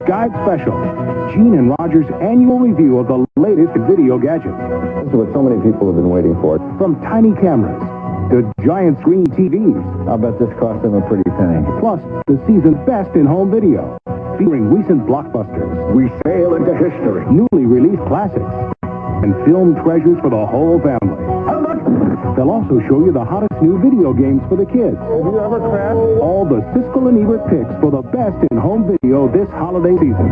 Guide Special, Gene and Roger's annual review of the latest video gadgets. This is what so many people have been waiting for. From tiny cameras to giant screen TVs. I'll bet this cost them a pretty penny. Plus, the season's best in-home video, featuring recent blockbusters. We sail into history. Newly released classics. And film treasures for the whole family. They'll also show you the hottest new video games for the kids. Have you ever crashed? All the Siskel and Ebert picks for the best in-home video this holiday season.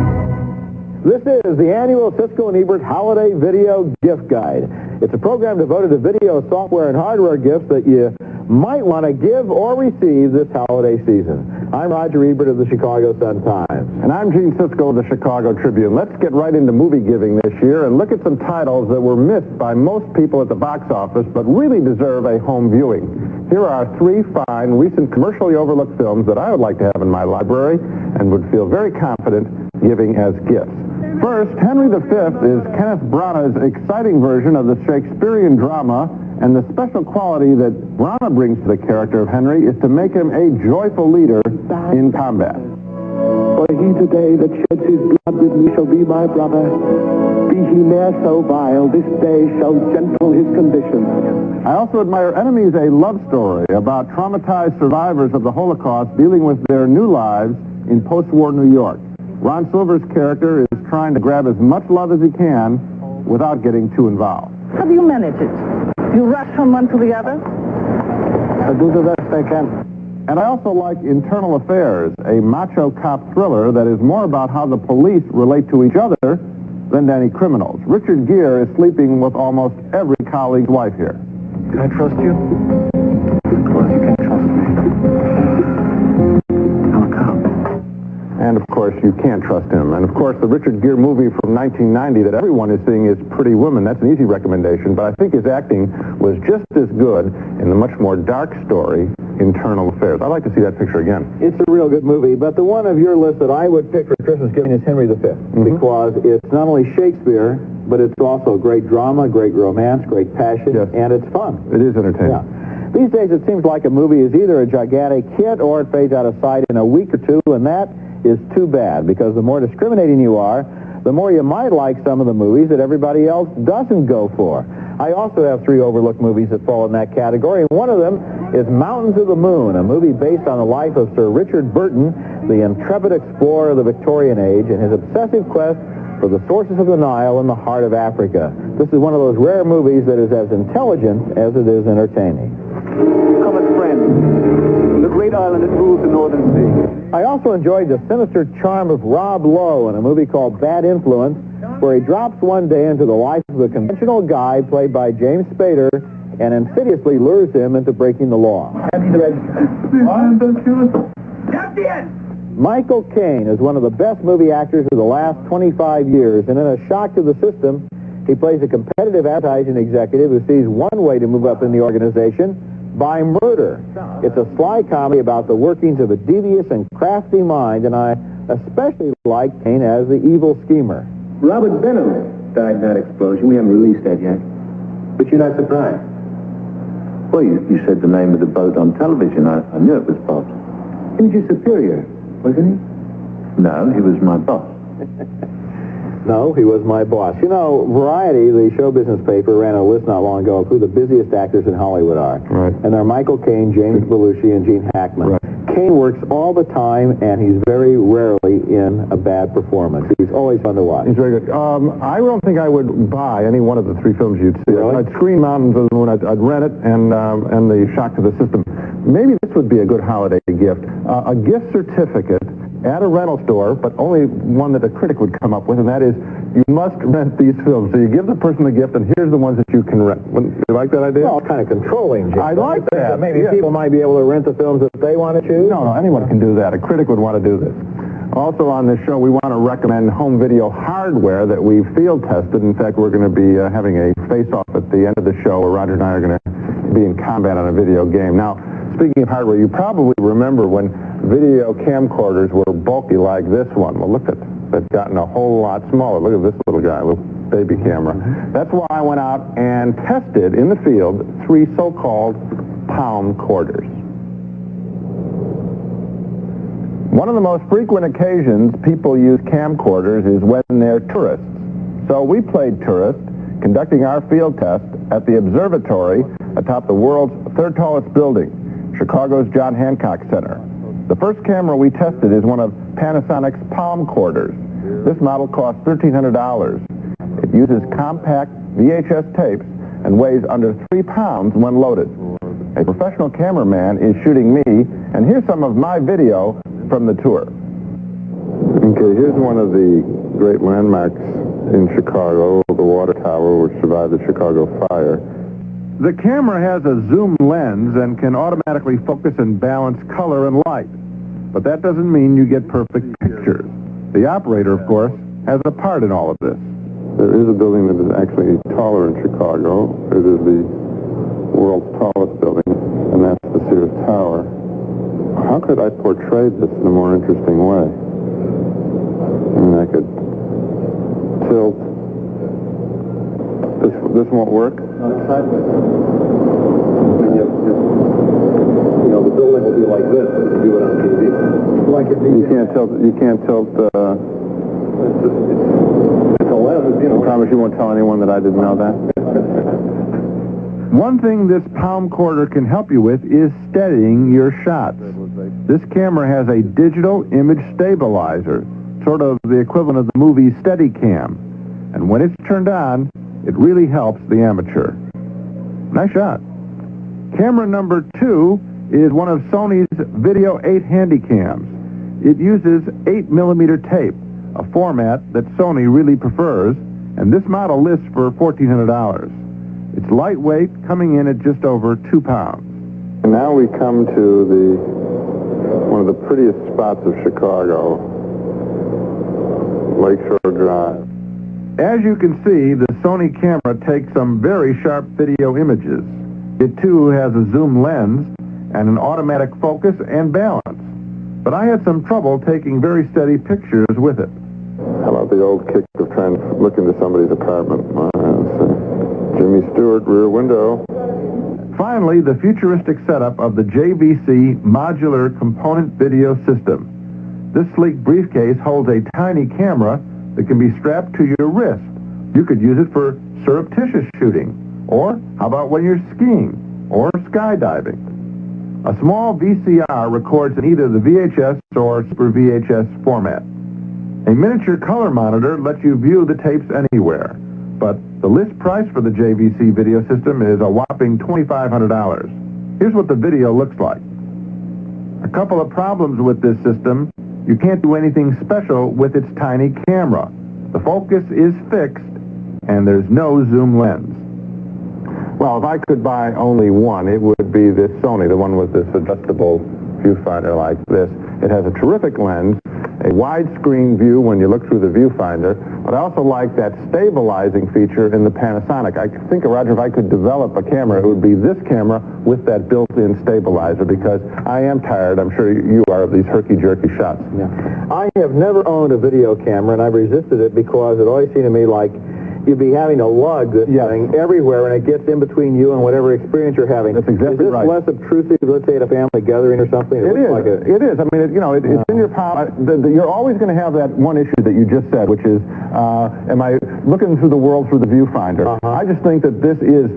This is the annual Siskel and Ebert Holiday Video Gift Guide. It's a program devoted to video software and hardware gifts that you might want to give or receive this holiday season. I'm Roger Ebert of the Chicago Sun-Times. And I'm Gene Siskel of the Chicago Tribune. Let's get right into movie giving this year and look at some titles that were missed by most people at the box office but really deserve a home viewing. Here are 3 fine, recent commercially overlooked films that I would like to have in my library and would feel very confident giving as gifts. First, Henry V is Kenneth Branagh's exciting version of the Shakespearean drama, and the special quality that Branagh brings to the character of Henry is to make him a joyful leader in combat. For he today that sheds his blood with me shall be my brother. Be he ne'er so vile, this day shall gentle his condition. I also admire Enemies, a love story about traumatized survivors of the Holocaust dealing with their new lives in post-war New York. Ron Silver's character is trying to grab as much love as he can without getting too involved. How do you manage it? You rush from one to the other? I do the best I can. And I also like Internal Affairs, a macho cop thriller that is more about how the police relate to each other than any criminals. Richard Gere is sleeping with almost every colleague's wife here. Can I trust you? Of course you can trust me. I'm a cop. And, of course, you can't trust him. And, of course, the Richard Gere movie from 1990 that everyone is seeing is Pretty Woman. That's an easy recommendation, but I think his acting was just as good in the much more dark story, Internal Affairs. I'd like to see that picture again. It's a real good movie, but the one of your list that I would pick for Christmas giving is Henry V, because it's not only Shakespeare, but it's also great drama, great romance, great passion, and it's fun. It is entertaining. Yeah. These days it seems like a movie is either a gigantic hit or it fades out of sight in a week or two, and that is too bad, because the more discriminating you are, the more you might like some of the movies that everybody else doesn't go for. I also have 3 overlooked movies that fall in that category, and one of them is Mountains of the Moon, a movie based on the life of Sir Richard Burton, the intrepid explorer of the Victorian Age, and his obsessive quest for the sources of the Nile in the heart of Africa. This is one of those rare movies that is as intelligent as it is entertaining. Common friend, the great island that rules the northern sea. I also enjoyed the sinister charm of Rob Lowe in a movie called Bad Influence, where he drops one day into the life of a conventional guy played by James Spader and insidiously lures him into breaking the law. Michael Caine is one of the best movie actors of the last 25 years, and in a shock to the system, he plays a competitive advertising executive who sees one way to move up in the organization: by murder. It's a sly comedy about the workings of a devious and crafty mind, and I especially like Caine as the evil schemer. Robert Benham died in that explosion. We haven't released that yet. But you're not surprised. Well, you said the name of the boat on television. I knew it was Bob. He was your superior, wasn't he? No, he was my boss. No, he was my boss. You know, Variety, the show business paper, ran a list not long ago of who the busiest actors in Hollywood are. Right. And they're Michael Caine, James Belushi, and Gene Hackman. Right. Caine works all the time, and he's very rarely in a bad performance. He's always fun to watch. He's very good. I don't think I would buy any one of the 3 films you'd see. Really? I'd screen Mountains of the Moon, I'd rent it, and the shock to the system. Maybe this would be a good holiday gift. A gift certificate at a rental store, but only one that a critic would come up with, and that is, you must rent these films. So you give the person the gift, and here's the ones that you can rent. You like that idea? Well, kind of controlling, Jim. I like that. Maybe people might be able to rent the films that they want to choose. No, anyone can do that. A critic would want to do this. Also on this show, we want to recommend home video hardware that we've field tested. In fact, we're going to be having a face-off at the end of the show where Roger and I are going to be in combat on a video game. Now, speaking of hardware, you probably remember when video camcorders were bulky like this one. Well, look at it. They've gotten a whole lot smaller. Look at this little guy, little baby camera. That's why I went out and tested in the field 3 so-called palm corders. One of the most frequent occasions people use camcorders is when they're tourists. So we played tourist, conducting our field test at the observatory atop the world's third tallest building, Chicago's John Hancock Center. The first camera we tested is one of Panasonic's palmcorders. This model costs $1,300. It uses compact VHS tapes and weighs under 3 pounds when loaded. A professional cameraman is shooting me, and here's some of my video from the tour. Okay, here's one of the great landmarks in Chicago, the water tower which survived the Chicago fire. The camera has a zoom lens and can automatically focus and balance color and light. But that doesn't mean you get perfect pictures. The operator, of course, has a part in all of this. There is a building that is actually taller in Chicago. It is the world's tallest building, and that's the Sears Tower. How could I portray this in a more interesting way? I mean, I could tilt. This won't work? No, it's sideways. You know, the building will be like this if you do it on TV. Like it You can't tilt. It's a lens, you know. I promise you won't tell anyone that I didn't know that. One thing this palmcorder can help you with is steadying your shots. This camera has a digital image stabilizer, sort of the equivalent of the movie Steadicam. And when it's turned on, it really helps the amateur. Nice shot. Camera number 2 is one of Sony's Video 8 Handycams. It uses 8mm tape, a format that Sony really prefers, and this model lists for $1,400. It's lightweight, coming in at just over 2 pounds. And now we come to one of the prettiest spots of Chicago, Lakeshore Drive. As you can see, the Sony camera takes some very sharp video images. It too has a zoom lens and an automatic focus and balance. But I had some trouble taking very steady pictures with it. How about the old kick of trying to look into somebody's apartment? Jimmy Stewart, Rear Window. Finally, the futuristic setup of the JVC Modular Component Video System. This sleek briefcase holds a tiny camera that can be strapped to your wrist. You could use it for surreptitious shooting, or how about when you're skiing or skydiving? A small VCR records in either the VHS or Super VHS format. A miniature color monitor lets you view the tapes anywhere, but the list price for the JVC video system is a whopping $2,500. Here's what the video looks like. A couple of problems with this system. You can't do anything special with its tiny camera. The focus is fixed, and there's no zoom lens. Well, if I could buy only one, it would be this Sony, the one with this adjustable viewfinder like this. It has a terrific lens, a widescreen view when you look through the viewfinder, but I also like that stabilizing feature in the Panasonic. I think, Roger, if I could develop a camera, it would be this camera with that built-in stabilizer, because I am tired, I'm sure you are, of these herky-jerky shots. Yeah. I have never owned a video camera, and I've resisted it because it always seemed to me like you'd be having to lug this thing everywhere, and it gets in between you and whatever experience you're having. That's exactly right. Is this less obtrusive, let's say, at a family gathering or something? It is. It is. I mean, it's in your power. You're always going to have that one issue that you just said, which is, am I looking through the world through the viewfinder? I just think that this is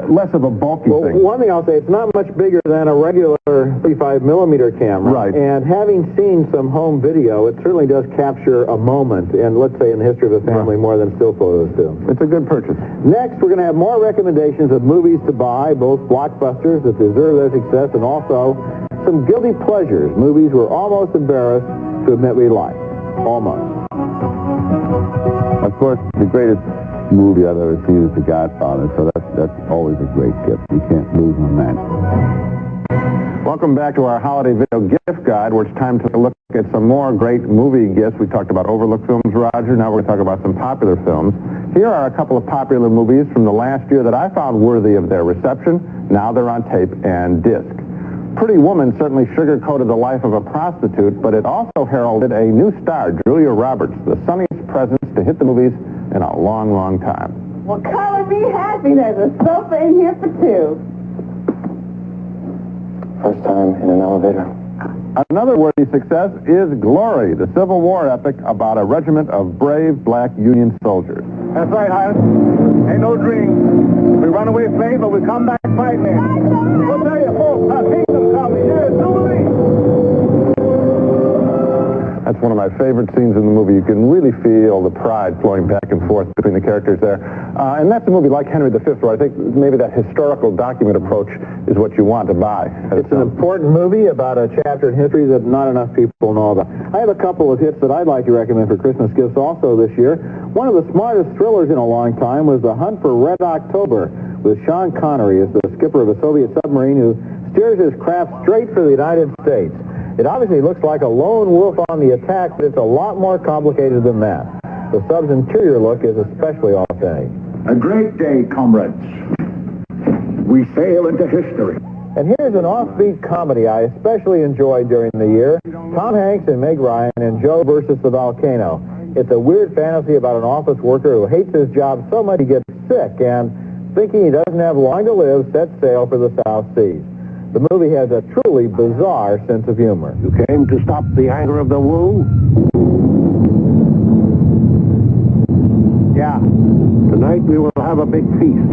less of a bulky thing. One thing I'll say, it's not much bigger than a regular 35mm camera. Right. And having seen some home video, it certainly does capture a moment, and let's say in the history of the family, more than still photos do. It's a good purchase. Next, we're going to have more recommendations of movies to buy, both blockbusters that deserve their success, and also some guilty pleasures, movies we're almost embarrassed to admit we like. Almost. Of course, the greatest movie I've ever seen is The Godfather, so that's always a great gift. You can't lose on that. Welcome back to our holiday video gift guide, where it's time to look at some more great movie gifts. We talked about overlooked films, Roger. Now we're going to talk about some popular films. Here are a couple of popular movies from the last year that I found worthy of their reception. Now they're on tape and disc. Pretty Woman certainly sugar-coated the life of a prostitute, but it also heralded a new star, Julia Roberts, the sunniest presence to hit the movies in a long, long time. Well, color me happy. There's a sofa in here for two. First time in an elevator. Another worthy success is Glory, the Civil War epic about a regiment of brave black Union soldiers. That's right, Hines. Ain't no dream. We run away slave, but we come back fighting. We'll tell you, folks, our kingdom come. Here is Jubilee. That's one of my favorite scenes in the movie. You can really feel the pride flowing back and forth between the characters there. And that's a movie like Henry V, where I think maybe that historical document approach is what you want to buy. It's an important movie about a chapter in history that not enough people know about. I have a couple of hits that I'd like to recommend for Christmas gifts also this year. One of the smartest thrillers in a long time was The Hunt for Red October, with Sean Connery as the skipper of a Soviet submarine who steers his craft straight for the United States. It obviously looks like a lone wolf on the attack, but it's a lot more complicated than that. The sub's interior look is especially authentic. A great day, comrades. We sail into history. And here's an offbeat comedy I especially enjoyed during the year. Tom Hanks and Meg Ryan in Joe versus the Volcano. It's a weird fantasy about an office worker who hates his job so much he gets sick and, thinking he doesn't have long to live, sets sail for the South Seas. The movie has a truly bizarre sense of humor. You came to stop the anger of the Wu? Yeah. Tonight we will have a big feast.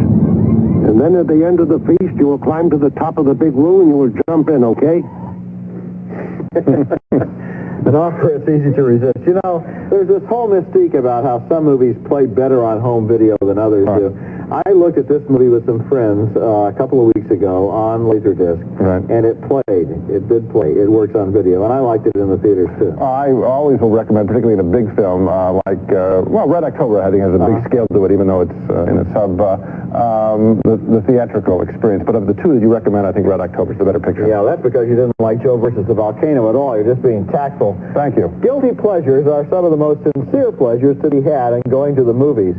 And then at the end of the feast, you will climb to the top of the big Wu and you will jump in, okay? An offer it's easy to resist. You know, there's this whole mystique about how some movies play better on home video than others do. I looked at this movie with some friends a couple of weeks ago on Laserdisc, and it played. It did play. It works on video, and I liked it in the theaters, too. I always will recommend, particularly in a big film, Red October, I think, has a big scale to it, even though it's in a sub, the theatrical experience. But of the two that you recommend, I think Red October is the better picture. Yeah, that's because you didn't like Joe versus the Volcano at all. You're just being tactful. Thank you. Guilty pleasures are some of the most sincere pleasures to be had in going to the movies.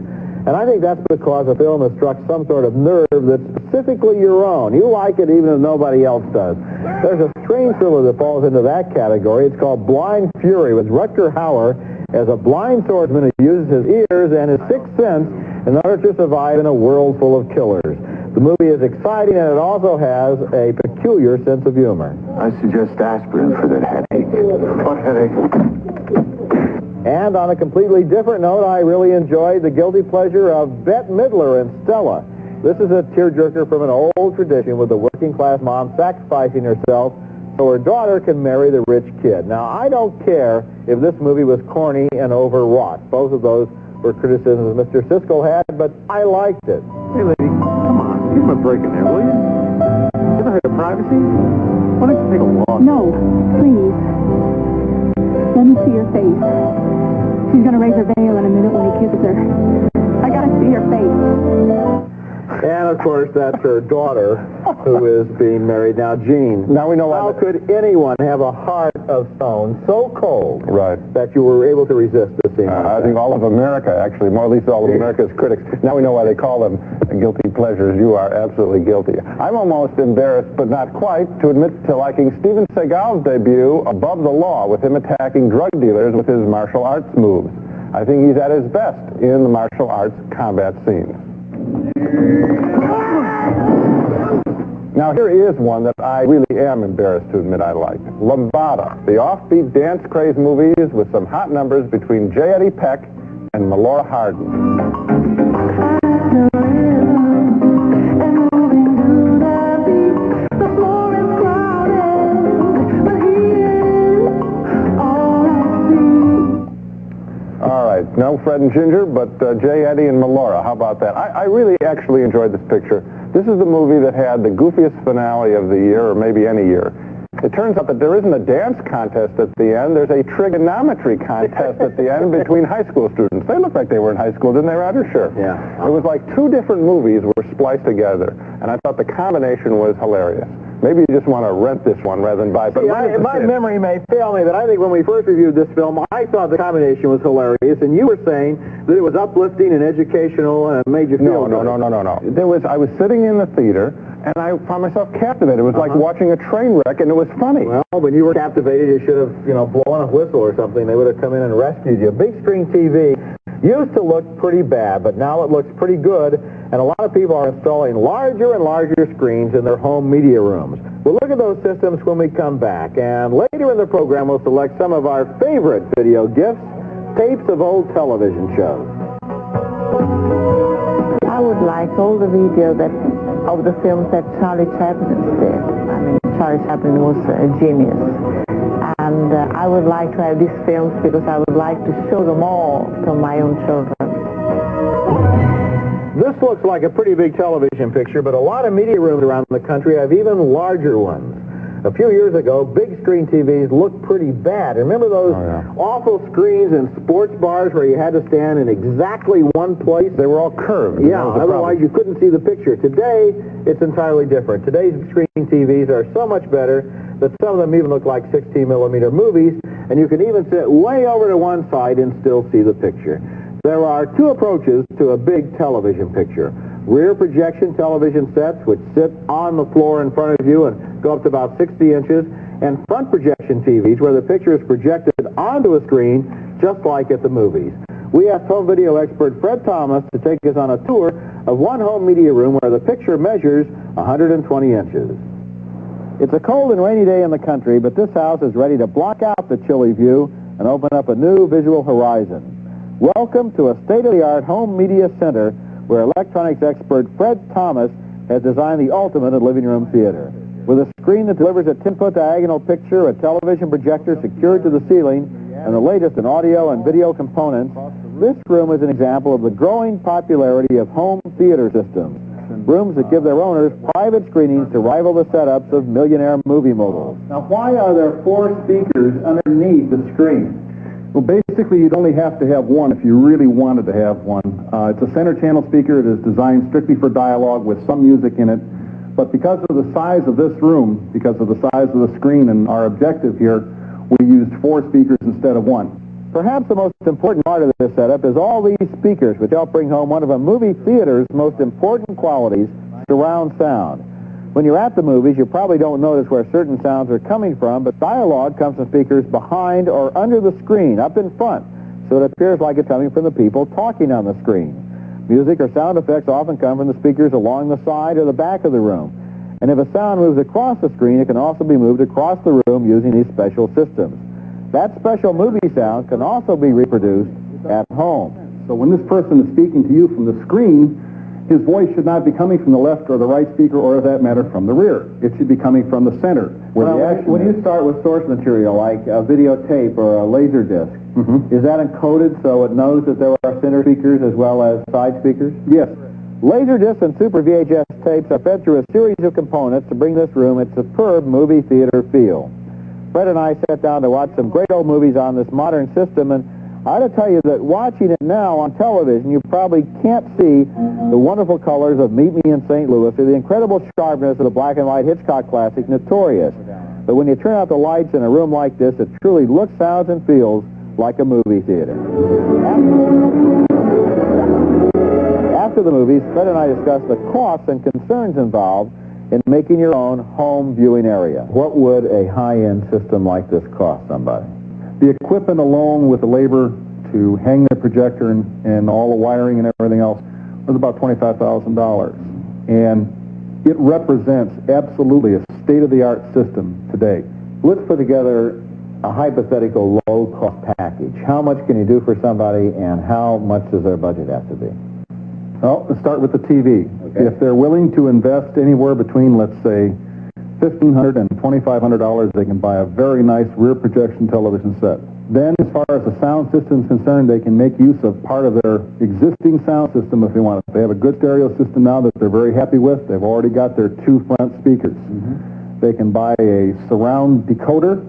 And I think that's because a film has struck some sort of nerve that's specifically your own. You like it even if nobody else does. There's a strange thriller that falls into that category. It's called Blind Fury, with Rutger Hauer as a blind swordsman who uses his ears and his sixth sense in order to survive in a world full of killers. The movie is exciting, and it also has a peculiar sense of humor. I suggest aspirin for that headache. What headache? And on a completely different note, I really enjoyed the guilty pleasure of Bette Midler in Stella. This is a tearjerker from an old tradition, with the working-class mom sacrificing herself so her daughter can marry the rich kid. Now, I don't care if this movie was corny and overwrought. Both of those were criticisms Mr. Siskel had, but I liked it. Hey, lady, come on. Give him a break in there, will you? You ever heard of privacy? Why don't you take a walk? No, please. Let me see your face. She's going to raise her veil in a minute when he kisses her. I got to see her face. And, of course, that's her daughter who is being married now, Jean. Now we know how could anyone have a heart of stone so cold that you were able to resist this scene? I think all of America, actually, more at least all of America's critics. Now we know why they call them guilty pleasures. You are absolutely guilty. I'm almost embarrassed, but not quite, to admit to liking Steven Seagal's debut, Above the Law, with him attacking drug dealers with his martial arts moves. I think he's at his best in the martial arts combat scenes. Now, here is one that I really am embarrassed to admit I like. Lambada, the offbeat dance craze movies with some hot numbers between J. Eddie Peck and Melora Hardin. No Fred and Ginger, but J. Eddie and Melora. How about that? I really actually enjoyed this picture. This is the movie that had the goofiest finale of the year, or maybe any year. It turns out that there isn't a dance contest at the end. There's a trigonometry contest at the end between high school students. They looked like they were in high school, didn't they, Roger? Sure. Yeah. It was like two different movies were spliced together, and I thought the combination was hilarious. Maybe you just want to rent this one rather than buy it. But my memory may fail me, but I think when we first reviewed this film, I thought the combination was hilarious, and you were saying that it was uplifting and educational and made you feel good. No. I was sitting in the theater, and I found myself captivated. It was like watching a train wreck, and it was funny. Well, when you were captivated, you should have, blown a whistle or something. They would have come in and rescued you. Big screen TV used to look pretty bad, but now it looks pretty good, and a lot of people are installing larger and larger screens in their home media rooms. We'll look at those systems when we come back, and later in the program we'll select some of our favorite video gifts, tapes of old television shows. I would like all the video of the films that Charlie Chaplin did. I mean, Charlie Chaplin was a genius. And I would like to have these films because I would like to show them all to my own children. This looks like a pretty big television picture, but a lot of media rooms around the country have even larger ones. A few years ago, big screen TVs looked pretty bad. Remember those awful screens in sports bars where you had to stand in exactly one place? They were all curved. Yeah, otherwise you couldn't see the picture. Today, it's entirely different. Today's screen TVs are so much better that some of them even look like 16-millimeter movies, and you can even sit way over to one side and still see the picture. There are two approaches to a big television picture. Rear projection television sets, which sit on the floor in front of you and go up to about 60 inches, and front projection TVs, where the picture is projected onto a screen, just like at the movies. We asked home video expert Fred Thomas to take us on a tour of one home media room where the picture measures 120 inches. It's a cold and rainy day in the country, but this house is ready to block out the chilly view and open up a new visual horizon. Welcome to a state-of-the-art home media center where electronics expert Fred Thomas has designed the ultimate in living room theater. With a screen that delivers a 10-foot diagonal picture, a television projector secured to the ceiling, and the latest in audio and video components, this room is an example of the growing popularity of home theater systems. Rooms that give their owners private screenings to rival the setups of millionaire movie moguls. Now, why are there 4 speakers underneath the screen? Well, basically, you'd only have to have one if you really wanted to have one. It's a center channel speaker. It is designed strictly for dialogue with some music in it. But because of the size of this room, because of the size of the screen and our objective here, we used 4 speakers instead of 1. Perhaps the most important part of this setup is all these speakers, which help bring home one of a movie theater's most important qualities, surround sound. When you're at the movies, you probably don't notice where certain sounds are coming from, but dialogue comes from speakers behind or under the screen, up in front, so it appears like it's coming from the people talking on the screen. Music or sound effects often come from the speakers along the side or the back of the room. And if a sound moves across the screen, it can also be moved across the room using these special systems. That special movie sound can also be reproduced at home. So when this person is speaking to you from the screen, his voice should not be coming from the left or the right speaker, or, for that matter, from the rear. It should be coming from the center. When you start with source material, like a videotape or a laser disc, is that encoded so it knows that there are center speakers as well as side speakers? Yes. Laser discs and Super VHS tapes are fed through a series of components to bring this room its superb movie theater feel. Fred and I sat down to watch some great old movies on this modern system, and I ought to tell you that watching it now on television, you probably can't see the wonderful colors of Meet Me in St. Louis or the incredible sharpness of the black and white Hitchcock classic Notorious. But when you turn out the lights in a room like this, it truly looks, sounds, and feels like a movie theater. After the movies, Fred and I discussed the costs and concerns involved in making your own home viewing area. What would a high-end system like this cost somebody? The equipment alone with the labor to hang the projector and all the wiring and everything else was about $25,000. And it represents absolutely a state-of-the-art system today. Let's put together a hypothetical low-cost package. How much can you do for somebody, and how much does their budget have to be? Well, let's start with the TV. Okay. If they're willing to invest anywhere between, let's say, $1,500 and $2,500, they can buy a very nice rear projection television set. Then, as far as the sound system is concerned, they can make use of part of their existing sound system if they want. If they have a good stereo system now that they're very happy with, they've already got their 2 front speakers. They can buy a surround decoder,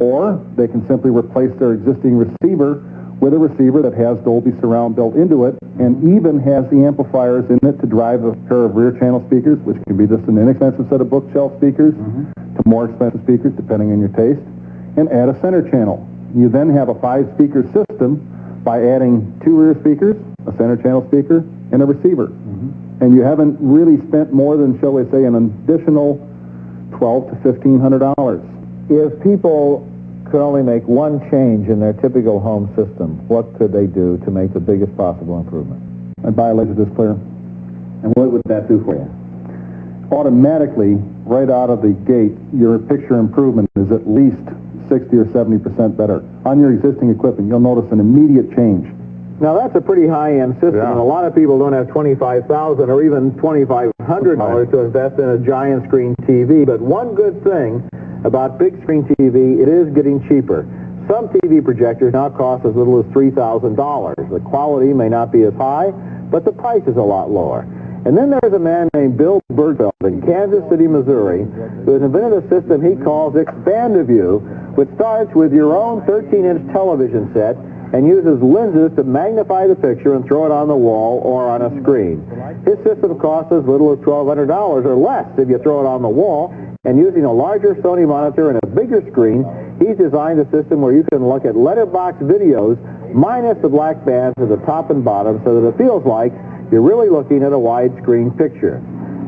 or they can simply replace their existing receiver with a receiver that has Dolby Surround built into it and even has the amplifiers in it to drive a pair of rear channel speakers, which can be just an inexpensive set of bookshelf speakers to more expensive speakers, depending on your taste, and add a center channel. You then have a 5-speaker system by adding 2 rear speakers, a center channel speaker, and a receiver. And you haven't really spent more than, shall we say, an additional $1,200 to $1,500. If people could only make one change in their typical home system, what could they do to make the biggest possible improvement? I'd buy a laser disc player. And what would that do for you? automatically, right out of the gate, your picture improvement is at least 60 or 70% better. On your existing equipment, you'll notice an immediate change. Now, that's a pretty high-end system, and a lot of people don't have $25,000 or even $2,500 to invest in a giant screen TV. But one good thing about big screen TV, it is getting cheaper. Some TV projectors now cost as little as $3,000. The quality may not be as high, but the price is a lot lower. And then there's a man named Bill Bergfeld in Kansas City, Missouri, who has invented a system he calls Expand-A-View, which starts with your own 13-inch television set and uses lenses to magnify the picture and throw it on the wall or on a screen. His system costs as little as $1,200 or less if you throw it on the wall, and using a larger Sony monitor and a bigger screen, he's designed a system where you can look at letterbox videos minus the black bands at the top and bottom so that it feels like you're really looking at a widescreen picture.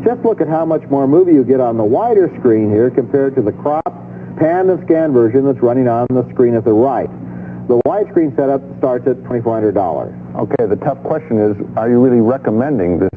Just look at how much more movie you get on the wider screen here compared to the cropped, pan and scan version that's running on the screen at the right. The widescreen setup starts at $2,400. Okay, the tough question is, are you really recommending this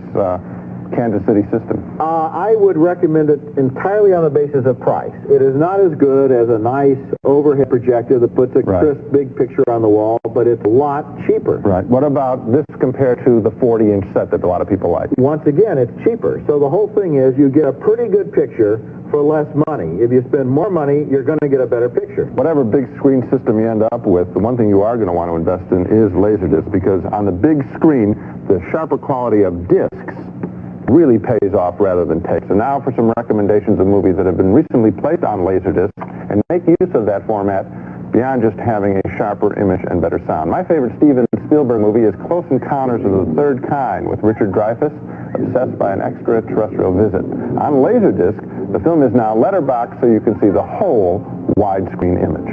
Kansas City system? I would recommend it entirely on the basis of price. It is not as good as a nice overhead projector that puts a crisp big picture on the wall, but it's a lot cheaper. Right. What about this compared to the 40-inch set that a lot of people like? Once again, it's cheaper. So the whole thing is you get a pretty good picture for less money. If you spend more money, you're going to get a better picture. Whatever big screen system you end up with, the one thing you are going to want to invest in is Laserdisc, because on the big screen, the sharper quality of discs really pays off rather than takes. And now for some recommendations of movies that have been recently placed on Laserdisc and make use of that format beyond just having a sharper image and better sound. My favorite Steven Spielberg movie is Close Encounters of the Third Kind with Richard Dreyfuss, obsessed by an extraterrestrial visit. On Laserdisc, the film is now letterboxed so you can see the whole widescreen image.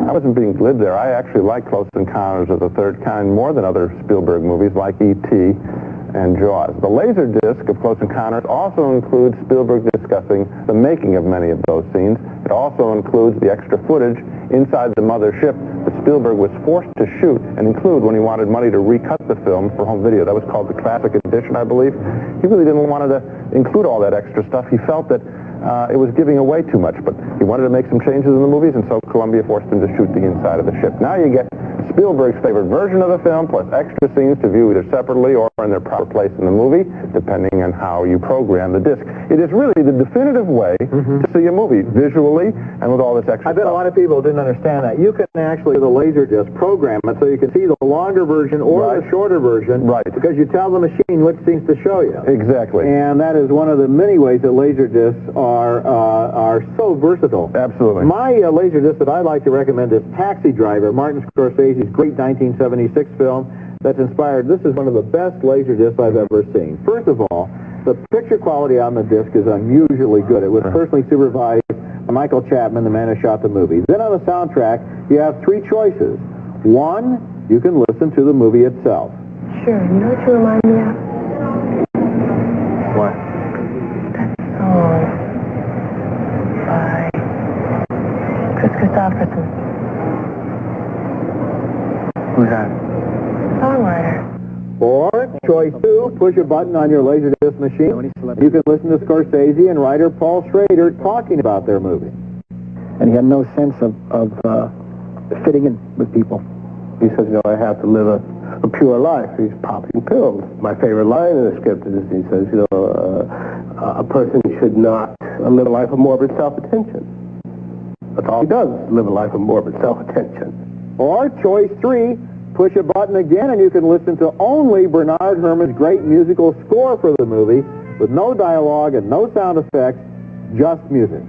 I wasn't being glib there. I actually like Close Encounters of the Third Kind more than other Spielberg movies like E.T. and Jaws. The Laserdisc of Close Encounters also includes Spielberg discussing the making of many of those scenes. It also includes the extra footage inside the mothership that Spielberg was forced to shoot and include when he wanted money to recut the film for home video. That was called the Classic Edition, I believe. He really didn't want to include all that extra stuff. He felt that it was giving away too much, but he wanted to make some changes in the movies, and so Columbia forced him to shoot the inside of the ship. Now you get Spielberg's favorite version of the film, plus extra scenes to view either separately or in their proper place in the movie, depending on how you program the disc. It is really the definitive way to see a movie, visually and with all this extra I bet stuff. a lot of people didn't understand that. You can actually, with a Laserdisc, program it so you can see the longer version or the shorter version, because you tell the machine which scenes to show you. Exactly. And that is one of the many ways that Laserdiscs are so versatile. Absolutely. My Laserdisc that I'd like to recommend is Taxi Driver, Martin Scorsese's great 1976 film that's inspired. This is one of the best Laserdiscs I've ever seen. First of all, the picture quality on the disc is unusually good. It was personally supervised by Michael Chapman, the man who shot the movie. Then on the soundtrack, you have three choices. One, you can listen to the movie itself. Sure. You know what you remind me of? What? That song by Chris Christopherson. Who's that? Songwriter. Or choice two, push a button on your Laserdisc machine. You can listen to Scorsese and writer Paul Schrader talking about their movie. And he had no sense of fitting in with people. He says, I have to live a pure life. He's popping pills. My favorite line in the script is he says, a person should not live a life of morbid self-attention. That's all he does, live a life of morbid self-attention. Or choice three, push a button again and you can listen to only Bernard Herrmann's great musical score for the movie with no dialogue and no sound effects, just music.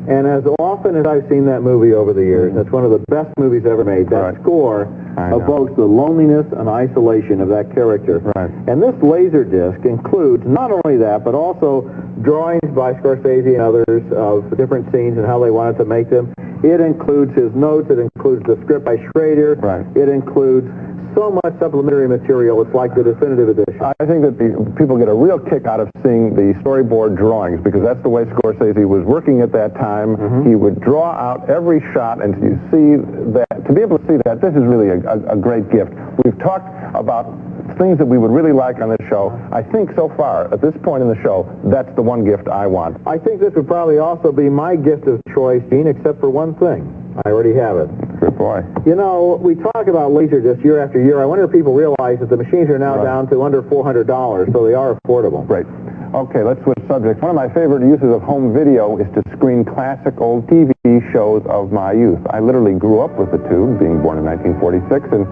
And as often as I've seen that movie over the years, that's one of the best movies ever made. That score evokes the loneliness and isolation of that character. And this Laserdisc includes not only that, but also drawings by Scorsese and others of different scenes and how they wanted to make them. It includes his notes, it includes the script by Schrader. Right. It includes so much supplementary material. It's like the definitive edition. I think that people get a real kick out of seeing the storyboard drawings, because that's the way Scorsese was working at that time. He would draw out every shot, and you see that, to be able to see that, this is really a great gift. We've talked about things that we would really like on this show. I think so far, at this point in the show, that's the one gift I want. I think this would probably also be my gift of choice, Gene, except for one thing. I already have it. Good boy. You know, we talk about Laserdisc year after year. I wonder if people realize that the machines are now down to under $400, so they are affordable. Great. Okay, let's switch subjects. One of my favorite uses of home video is to screen classic old TV shows of my youth. I literally grew up with the tube, being born in 1946, and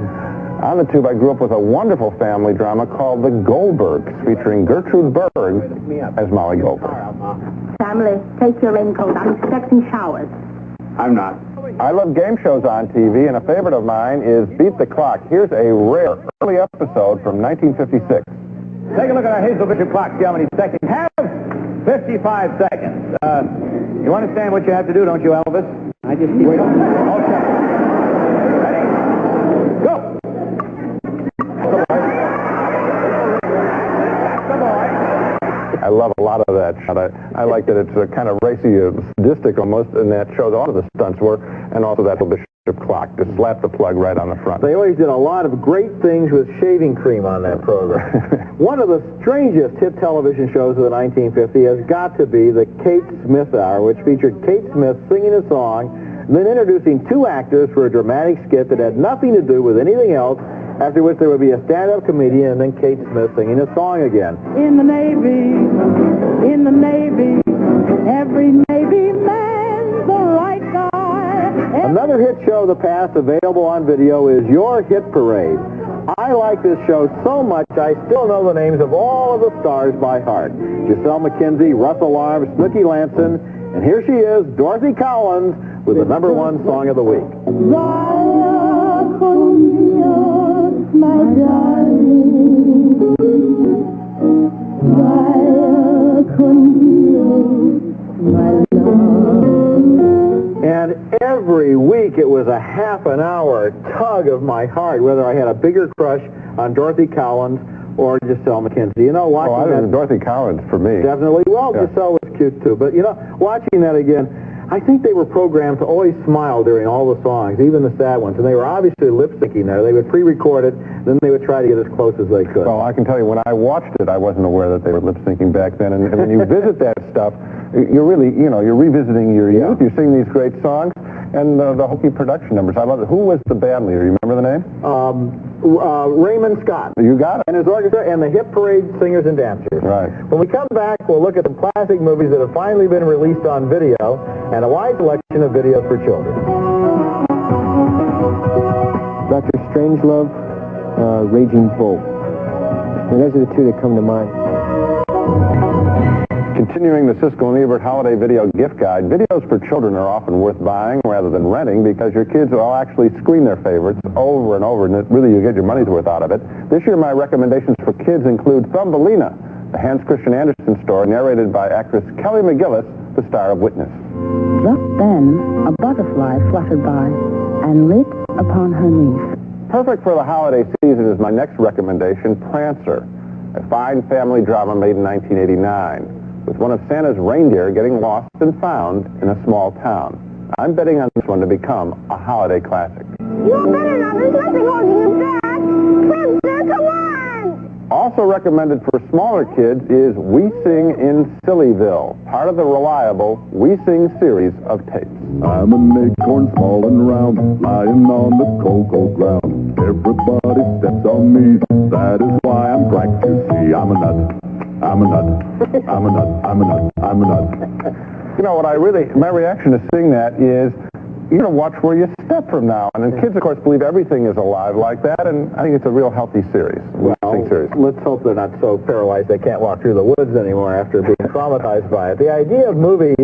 on the tube I grew up with a wonderful family drama called The Goldbergs, featuring Gertrude Berg as Molly Goldberg. Family, take your raincoat. I'm expecting showers. I'm not. I love game shows on TV, and a favorite of mine is Beat the Clock. Here's a rare early episode from 1956. Take a look at our Hazel Bishop clock. See how many seconds we have? 55 seconds. You understand what you have to do, don't you, Elvis? I just need... Wait. Okay. Ready? Go! I love a lot of that shot. I like that it's a kind of racy, sadistic almost, and that shows all of the stunts were, and also that Bishop clock. Just slap the plug right on the front. They always did a lot of great things with shaving cream on that program. One of the strangest hit television shows of the 1950s has got to be the Kate Smith Hour, which featured Kate Smith singing a song, and then introducing two actors for a dramatic skit that had nothing to do with anything else, after which there would be a stand-up comedian and then Kate Smith singing a song again. In the Navy, every Navy man's the right guy. Another hit show of the past available on video is Your Hit Parade. I like this show so much I still know the names of all of the stars by heart. Giselle McKenzie, Russell Arms, Snooky Lanson, and here she is, Dorothy Collins, with the #1 song of the week. My darling, my love. And every week it was a half an hour tug of my heart whether I had a bigger crush on Dorothy Collins or Giselle McKenzie. You know, watching that... Dorothy Collins for me. Definitely. Well, yeah. Giselle was cute too. But, you know, watching that again, I think they were programmed to always smile during all the songs, even the sad ones. And they were obviously lip-syncing there. They would pre-record it, then they would try to get as close as they could. Well, I can tell you, when I watched it, I wasn't aware that they were lip-syncing back then. And when you visit that stuff, you're really, you know, you're revisiting your youth. You're singing these great songs. And the hokey production numbers. I love it. Who was the band leader? You remember the name? Raymond Scott. You got it. And his orchestra and the Hit Parade singers and dancers. Right. When we come back, we'll look at the classic movies that have finally been released on video and a wide selection of videos for children. Dr. Strangelove, Raging Bull. And those are the two that come to mind. Continuing the Siskel and Ebert Holiday Video Gift Guide, videos for children are often worth buying rather than renting because your kids will actually screen their favorites over and over, and really you get your money's worth out of it. This year my recommendations for kids include Thumbelina, the Hans Christian Andersen story narrated by actress Kelly McGillis, the star of Witness. Just then, a butterfly fluttered by and lit upon her leaf. Perfect for the holiday season is my next recommendation, Prancer, a fine family drama made in 1989. With one of Santa's reindeer getting lost and found in a small town. I'm betting on this one to become a holiday classic. You better not. There's nothing holding you back. Prancer, come on! Also recommended for smaller kids is We Sing in Sillyville, part of the reliable We Sing series of tapes. I'm an acorn small and round, lying on the cocoa ground. Everybody steps on me, that is why I'm cracked, you see. I'm a nut. I'm a nut. I'm a nut. I'm a nut. I'm a nut. You know, my reaction to seeing that is, you're going to watch where you step from now on. And kids, of course, believe everything is alive like that, and I think it's a real healthy series. Let's hope they're not so paralyzed they can't walk through the woods anymore after being traumatized by it. The idea of movies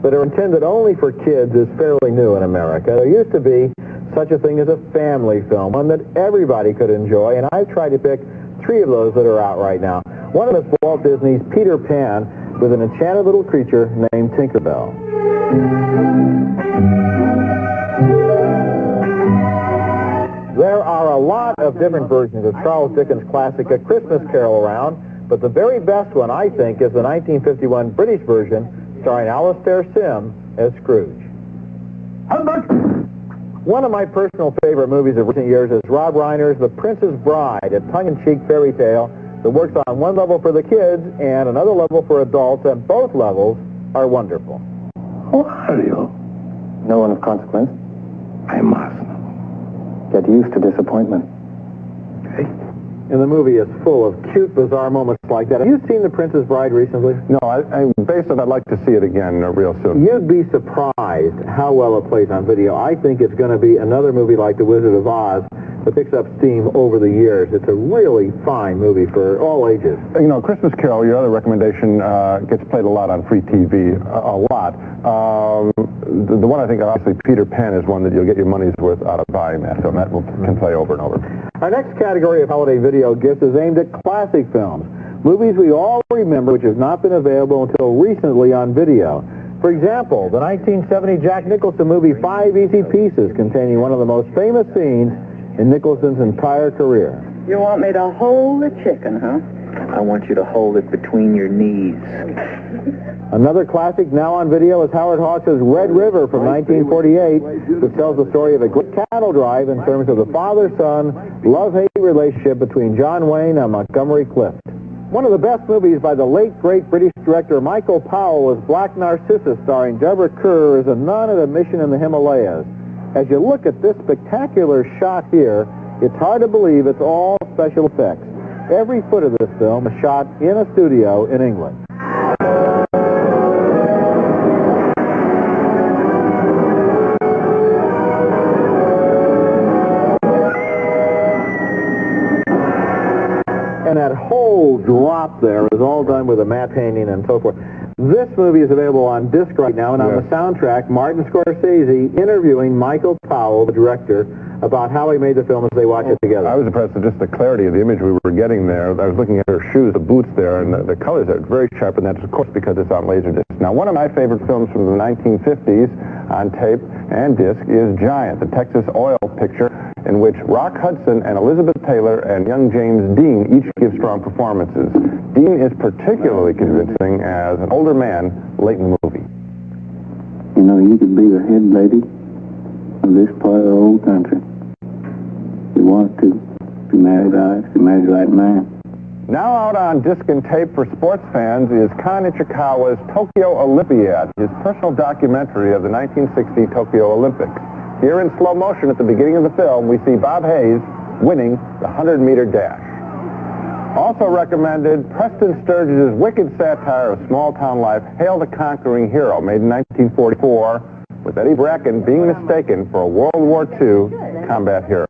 that are intended only for kids is fairly new in America. There used to be such a thing as a family film, one that everybody could enjoy, and I've tried to pick 3 of those that are out right now. One of them is Walt Disney's Peter Pan with an enchanted little creature named Tinkerbell. lot of different versions of Charles Dickens' classic A Christmas Carol around, but the very best one, I think, is the 1951 British version starring Alastair Sim as Scrooge. One of my personal favorite movies of recent years is Rob Reiner's The Princess Bride, a tongue-in-cheek fairy tale that works on one level for the kids and another level for adults, and both levels are wonderful. Who are you? No one of consequence. I must. Get used to disappointment. Okay. And the movie is full of cute, bizarre moments like that. Have you seen The Princess Bride recently? No, based on I'd like to see it again real soon. You'd be surprised how well it plays on video. I think it's going to be another movie like The Wizard of Oz that picks up steam over the years. It's a really fine movie for all ages. You know, Christmas Carol, your other recommendation, gets played a lot on free TV, a lot. The one I think, obviously, Peter Pan is one that you'll get your money's worth out of buying that film. That can play over and over. Our next category of holiday video gifts is aimed at classic films, movies we all remember which have not been available until recently on video. For example, the 1970 Jack Nicholson movie Five Easy Pieces, containing one of the most famous scenes in Nicholson's entire career. You want me to hold the chicken, huh? I want you to hold it between your knees. Another classic now on video is Howard Hawks' Red River from 1948, which tells the story of a great cattle drive in terms of the father-son love-hate relationship between John Wayne and Montgomery Clift. One of the best movies by the late, great British director Michael Powell was Black Narcissus, starring Deborah Kerr as a nun at a mission in the Himalayas. As you look at this spectacular shot here, it's hard to believe it's all special effects. Every foot of this film is shot in a studio in England. And that whole drop there is all done with a matte painting and so forth. This movie is available on disc right now, and on the soundtrack, Martin Scorsese interviewing Michael Powell, the director, about how he made the film as they watch it together. I was impressed with just the clarity of the image we were getting there. I was looking at her shoes, the boots there, and the colors are very sharp, and that's, of course, because it's on Laserdisc. Now, one of my favorite films from the 1950s on tape and disc is Giant, the Texas oil picture, in which Rock Hudson and Elizabeth Taylor and young James Dean each give strong performances. Dean is particularly convincing as an older man late in the movie. You know, you could be the head lady of this part of the old country. You want to. If you married right, if you married the right man. Now out on disc and tape for sports fans is Kan Ichikawa's Tokyo Olympiad, his personal documentary of the 1960 Tokyo Olympics. Here in slow motion at the beginning of the film, we see Bob Hayes winning the 100-meter dash. Also recommended, Preston Sturges' wicked satire of small-town life, Hail the Conquering Hero, made in 1944, with Eddie Bracken being mistaken for a World War II combat hero.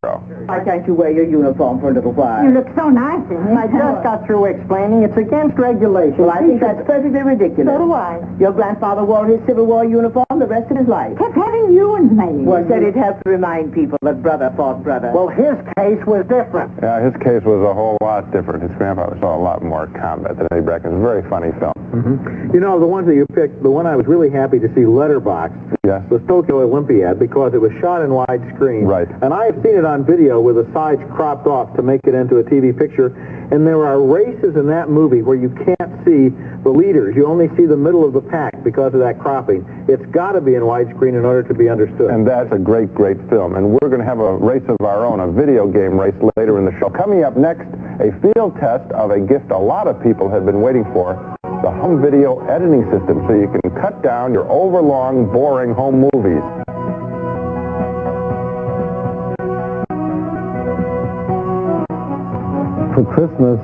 Why can't you wear your uniform for a little while? You look so nice in it. I just got through explaining it's against regulations. Well, I think that's perfectly ridiculous. So do I. Your grandfather wore his Civil War uniform the rest of his life. Kept having Ewins made. Well, said it helped to remind people that brother fought brother. Well, his case was different. Yeah, his case was a whole lot different. His grandfather saw a lot more combat than Eddie Bracken. It's a very funny film. You know, the ones that you picked, the one I was really happy to see letterboxed was Tokyo Olympiad because it was shot in widescreen. Right. And I've seen it on video with the sides cropped off to make it into a TV picture. And there are races in that movie where you can't see the leaders. You only see the middle of the pack because of that cropping. It's got to be in widescreen in order to be understood. And that's a great, great film. And we're going to have a race of our own, a video game race later in the show. Coming up next, a field test of a gift a lot of people have been waiting for, the home video editing system, so you can cut down your overlong, boring home movies. For Christmas,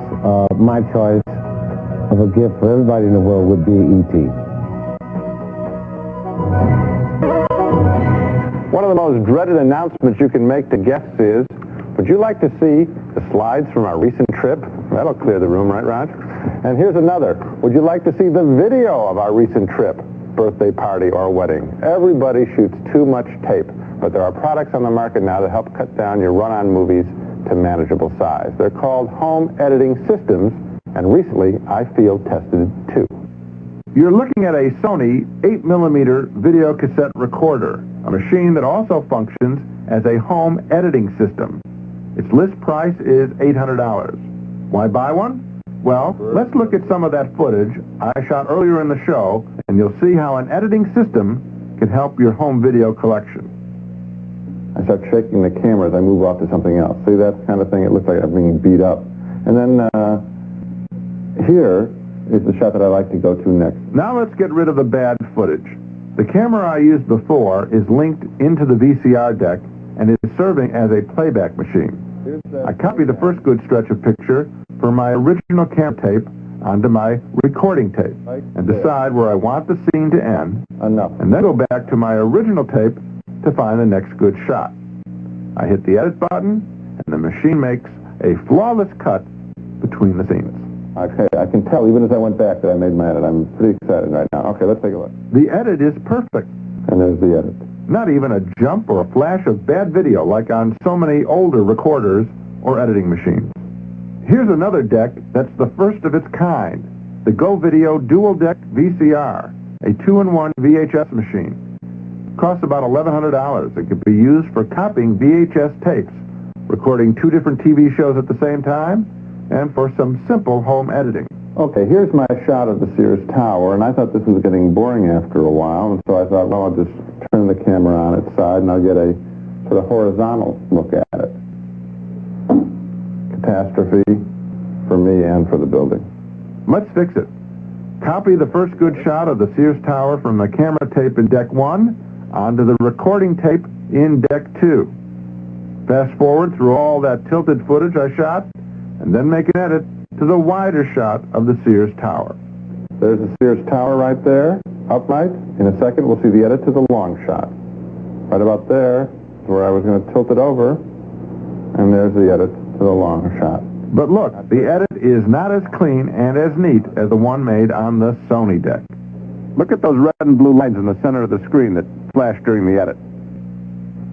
my choice of a gift for everybody in the world would be E.T. One of the most dreaded announcements you can make to guests is, would you like to see the slides from our recent trip? That'll clear the room, right, Raj? And here's another. Would you like to see the video of our recent trip, birthday party, or wedding? Everybody shoots too much tape, but there are products on the market now that help cut down your run-on movies to manageable size. They're called home editing systems, and recently I field tested two. You're looking at a Sony 8mm video cassette recorder, a machine that also functions as a home editing system. Its list price is $800. Why buy one? Well, let's look at some of that footage I shot earlier in the show, and you'll see how an editing system can help your home video collection. I start shaking the camera as I move off to something else. See that kind of thing? It looks like I'm being beat up. And then here is the shot that I like to go to next. Now let's get rid of the bad footage. The camera I used before is linked into the VCR deck and is serving as a playback machine. I copied the first good stretch of picture from my original camera tape onto my recording tape and decide where I want the scene to end, and then go back to my original tape to find the next good shot. I hit the edit button, and the machine makes a flawless cut between the scenes. Okay, I can tell even as I went back that I made my edit. I'm pretty excited right now. Okay, let's take a look. The edit is perfect. And there's the edit. Not even a jump or a flash of bad video like on so many older recorders or editing machines. Here's another deck that's the first of its kind, the Go Video Dual Deck VCR, a 2-in-1 VHS machine. Costs about $1,100. It could be used for copying VHS tapes, recording 2 different TV shows at the same time, and for some simple home editing. Okay, here's my shot of the Sears Tower, and I thought this was getting boring after a while, and so I thought, well, I'll just turn the camera on its side and I'll get a sort of horizontal look at it. Catastrophe for me and for the building. Let's fix it. Copy the first good shot of the Sears Tower from the camera tape in Deck 1 onto the recording tape in Deck 2. Fast forward through all that tilted footage I shot, and then make an edit to the wider shot of the Sears Tower. There's the Sears Tower right there, upright. In a second, we'll see the edit to the long shot. Right about there, where I was going to tilt it over, and there's the edit to the long shot. But look, the edit is not as clean and as neat as the one made on the Sony deck. Look at those red and blue lines in the center of the screen that flash during the edit.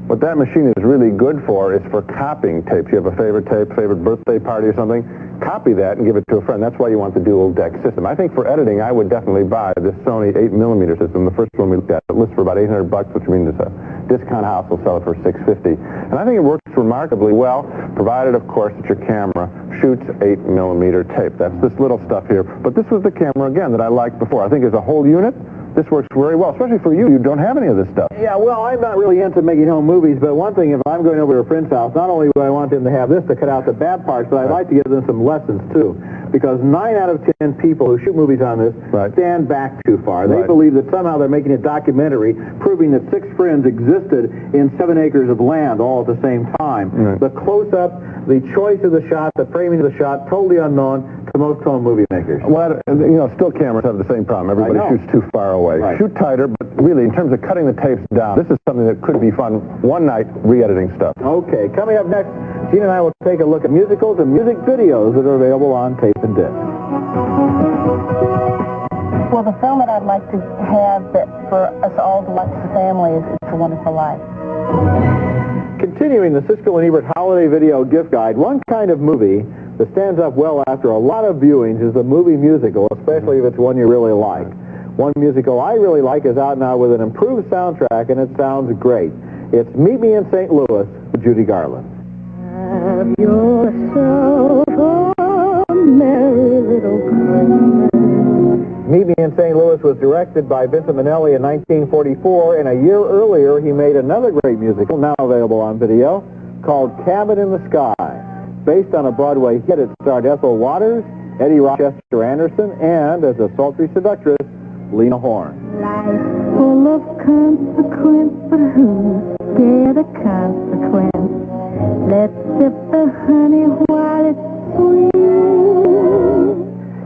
What that machine is really good for is for copying tapes. You have a favorite tape, favorite birthday party or something, copy that and give it to a friend. That's why you want the dual deck system. I think for editing, I would definitely buy this Sony 8mm system. The first one we looked at, it lists for about $800, which means it's a discount house will sell it for $650. And I think it works remarkably well, provided, of course, that your camera shoots 8mm tape. That's this little stuff here. But this was the camera, again, that I liked before. I think as a whole unit, this works very well, especially for you. You don't have any of this stuff. Yeah, well, I'm not really into making home movies, but one thing, if I'm going over to a friend's house, not only do I want them to have this to cut out the bad parts, but I'd like to give them some lessons, too. Because 9 out of 10 people who shoot movies on this stand back too far. They believe that somehow they're making a documentary proving that 6 friends existed in 7 acres of land all at the same time. The close-up, the choice of the shot, the framing of the shot, totally unknown to most home movie makers. Well, you know, still cameras have the same problem. Everybody shoots too far away. Shoot tighter, but really, in terms of cutting the tapes down, this is something that could be fun one night re-editing stuff. Okay, coming up next, Gene and I will take a look at musicals and music videos that are available on tape and disc. Well, the film that I'd like to have that for us all to watch as a family is It's a Wonderful Life. Continuing the Siskel and Ebert Holiday Video Gift Guide, one kind of movie that stands up well after a lot of viewings is the movie musical, especially if it's one you really like. One musical I really like is out now with an improved soundtrack, and it sounds great. It's Meet Me in St. Louis with Judy Garland. Have yourself a merry little Christmas. Meet Me in St. Louis was directed by Vincent Minnelli in 1944, and a year earlier he made another great musical, now available on video, called Cabin in the Sky. Based on a Broadway hit, it starred Ethel Waters, Eddie Rochester Anderson, and as a sultry seductress, Lena Horne. Life full of consequence, but who's scared of consequence? Let's sip the honey while it's sweet.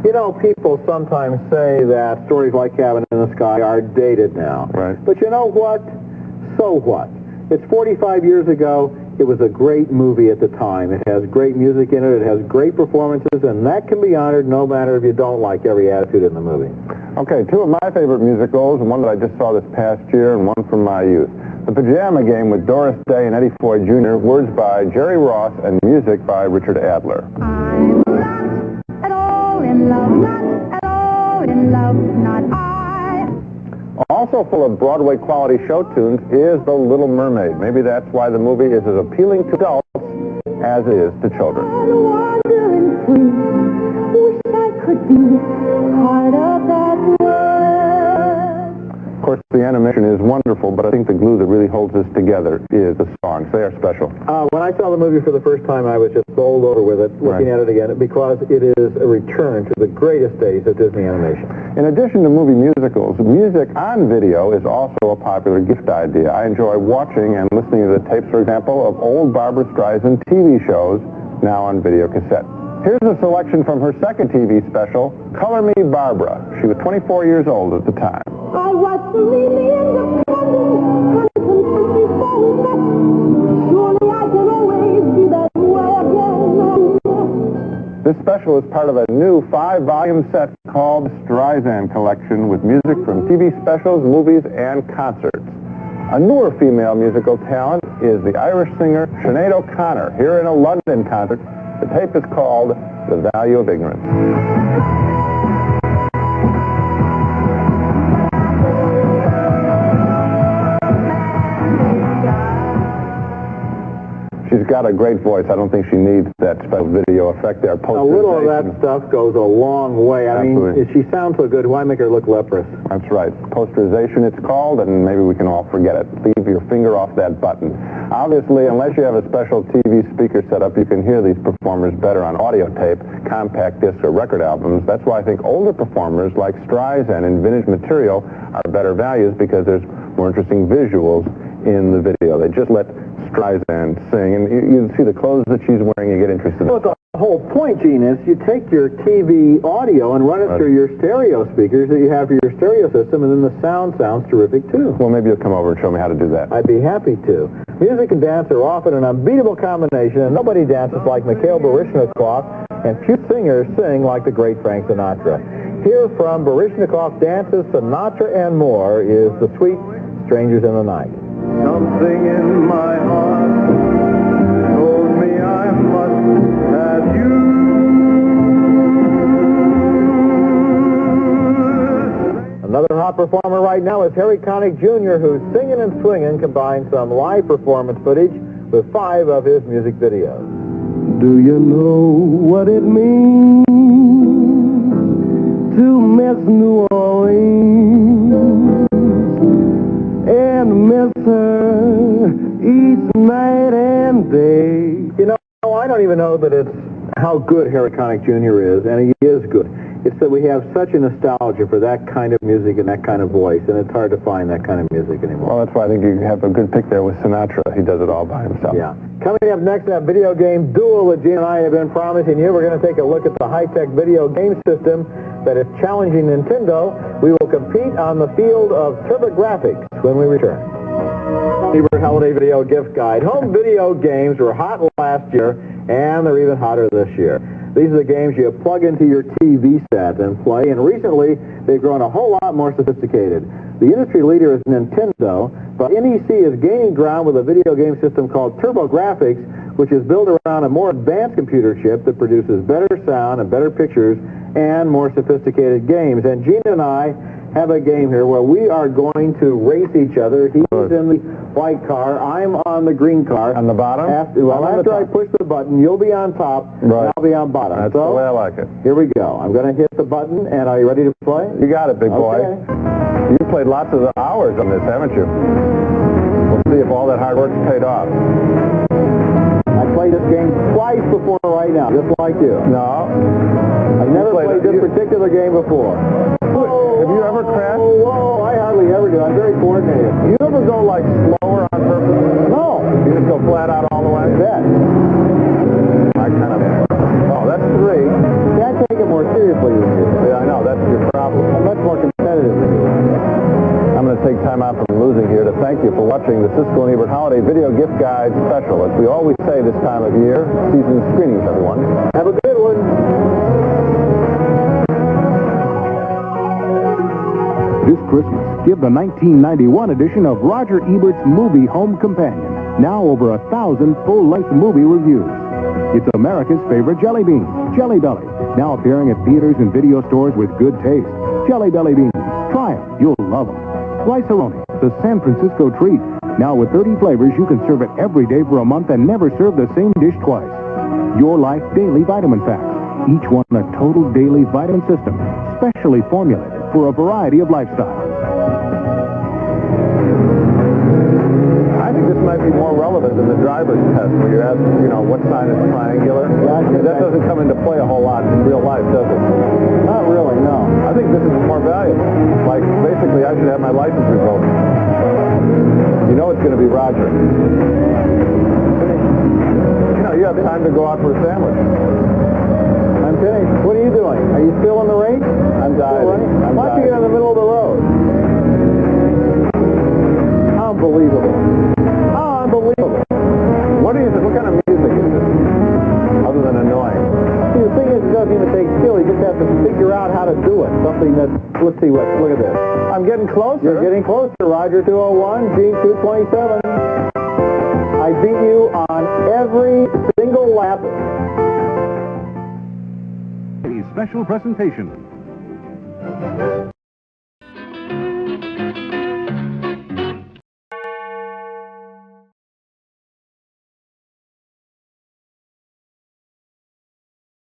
You know, people sometimes say that stories like Cabin in the Sky are dated now. But you know what? So what? It's 45 years ago. It was a great movie at the time. It has great music in it. It has great performances, and that can be honored no matter if you don't like every attitude in the movie. Okay, 2 of my favorite musicals, one that I just saw this past year and one from my youth. The Pajama Game with Doris Day and Eddie Foy Jr., words by Jerry Ross and music by Richard Adler. I'm not at all in love, not at all in love, not I. Also full of Broadway quality show tunes is The Little Mermaid. Maybe that's why the movie is as appealing to adults as is to children. Wandering free, wish I could be part of that world. Of course, the animation is wonderful, but I think the glue that really holds this together is the songs. They are special. When I saw the movie for the first time, I was just bowled over with it, looking at it again, because it is a return to the greatest days of Disney animation. In addition to movie musicals, music on video is also a popular gift idea. I enjoy watching and listening to the tapes, for example, of old Barbra Streisand TV shows, now on video cassette. Here's a selection from her second TV special, Color Me Barbara. She was 24 years old at the time. I watched the millions of contemplating before we met. Surely I can always be that way again. This special is part of a new 5-volume set called Streisand Collection with music from TV specials, movies, and concerts. A newer female musical talent is the Irish singer Sinead O'Connor, here in a London concert. The tape is called The Value of Ignorance. She's got a great voice. I don't think she needs that special video effect there. A little of that stuff goes a long way. I mean, she sounds so good, why make her look leprous? That's right. Posterization, it's called, and maybe we can all forget it. Leave your finger off that button. Obviously, unless you have a special TV speaker set up, you can hear these performers better on audio tape, compact discs, or record albums. That's why I think older performers like Streisand in vintage material are better values, because there's more interesting visuals in the video. They just let Streisand sing, and you see the clothes that she's wearing, you get interested in it. Well, the whole point, Gene, is you take your TV audio and run it through your stereo speakers that you have for your stereo system, and then the sound sounds terrific, too. Well, maybe you'll come over and show me how to do that. I'd be happy to. Music and dance are often an unbeatable combination, and nobody dances like Mikhail Baryshnikov, and few singers sing like the great Frank Sinatra. Here from Baryshnikov Dances, Sinatra, and more is the sweet Strangers in the Night. Something in my heart told me I must have you. Another hot performer right now is Harry Connick Jr., whose Singin' and Swingin' combines some live performance footage with 5 of his music videos. Do you know what it means to miss New Orleans and miss her each night and day? You know, I don't even know that it's how good Harry Connick Jr. is, and he is good. It's that we have such a nostalgia for that kind of music and that kind of voice, and it's hard to find that kind of music anymore. Well, that's why I think you have a good pick there with Sinatra. He does it all by himself. Yeah. Coming up next, that video game duel that Gene and I have been promising you. We're going to take a look at the high-tech video game system that is challenging Nintendo. We will compete on the field of TurboGrafx when we return. Ebert Holiday Video Gift Guide. Home video games were hot last year, and they're even hotter this year. These are the games you plug into your TV set and play, and recently they've grown a whole lot more sophisticated. The industry leader is Nintendo, but NEC is gaining ground with a video game system called TurboGrafx, which is built around a more advanced computer chip that produces better sound and better pictures and more sophisticated games. And Gina and I have a game here where we are going to race each other. He's in the white car. I'm on the green car. On the bottom? After I push the button, you'll be on top, and I'll be on bottom. That's the way I like it. Here we go. I'm going to hit the button, and are you ready to play? You got it, big boy. You played lots of hours on this, haven't you? We'll see if all that hard work's paid off. I played this game twice before right now, just like you. No. I've never played this particular game before. Have you ever crashed? Whoa, I hardly ever do. I'm very coordinated. You ever go, like, slower on purpose? No. You just go flat out all the way? Yeah. I kind of... Oh, that's 3. See, I take it more seriously than you. Yeah, I know. That's your problem. I'm much more competitive than you. I'm going to take time out from losing here to thank you for watching the Siskel and Ebert Holiday Video Gift Guide Special. As we always say this time of year, season screenings, everyone. Have a good one. This Christmas, give the 1991 edition of Roger Ebert's movie Home Companion. Now over 1,000 full-length movie reviews. It's America's favorite jelly bean, Jelly Belly. Now appearing at theaters and video stores with good taste. Jelly Belly beans. Try them. You'll love them. Rice-A-Roni, the San Francisco treat. Now with 30 flavors, you can serve it every day for a month and never serve the same dish twice. Your Life Daily Vitamin Packs. Each one a total daily vitamin system, specially formulated for a variety of lifestyles. I think this might be more relevant than the driver's test, where you're asking, what sign is triangular. Yeah, that doesn't come into play a whole lot in real life, does it? Not really, no. I think this is more valuable. Like, basically, I should have my license revoked. You know it's going to be Roger. You have time to go out for a sandwich. I'm finished. What are you doing? Are you still in the race? I'm diving. Why don't you get in the middle of the road? Unbelievable. Oh, unbelievable. What kind of music is this? Other than annoying. See, the thing is, it doesn't even take skill. You just have to figure out how to do it. Something that, let's see, look at this. I'm getting closer. You're getting closer, Roger 201, Gene 227. I beat you on every single lap. A special presentation.